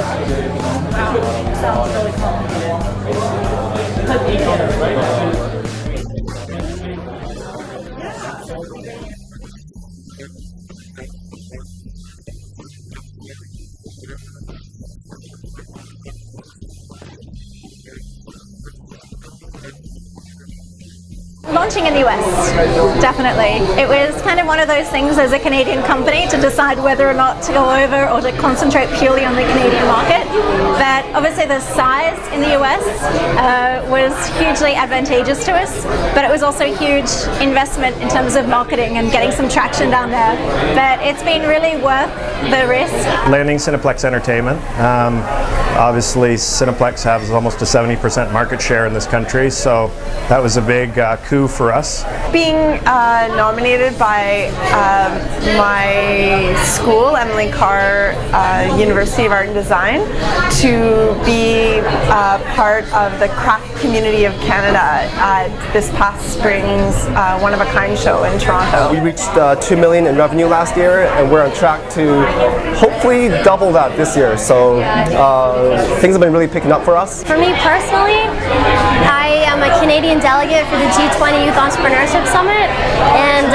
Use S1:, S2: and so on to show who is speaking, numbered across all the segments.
S1: Sounds really complicated.
S2: Launching in the US, definitely. It was kind of one of those things as a Canadian company to decide whether or not to go over or to concentrate purely on the Canadian market. But obviously the size in the US was hugely advantageous to us, but it was also a huge investment in terms of marketing and getting some traction down there. But it's been really worth the risk.
S3: Landing Cineplex Entertainment. Obviously Cineplex has almost a 70% market share in this country, so that was a big coup for us.
S4: Being nominated by my school, Emily Carr University of Art and Design, to be part of the craft community of Canada at this past spring's One of a Kind show in Toronto.
S5: We reached 2 million in revenue last year, and we're on track to hopefully double that this year. So things have been really picking up for us.
S6: For me personally, I am a Canadian delegate for the G20 Youth Entrepreneurship Summit, and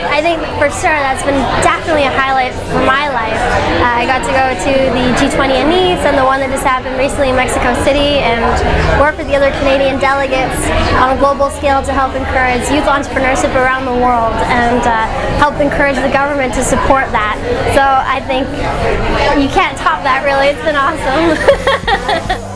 S6: I think for sure that's been definitely a highlight for my life. I got to go to the G20 in Nice and the one that just happened recently in Mexico City, and work with the other Canadian delegates on a global scale to help encourage youth entrepreneurship around the world and help encourage the government to support that. So I think you can't top that really, it's been awesome.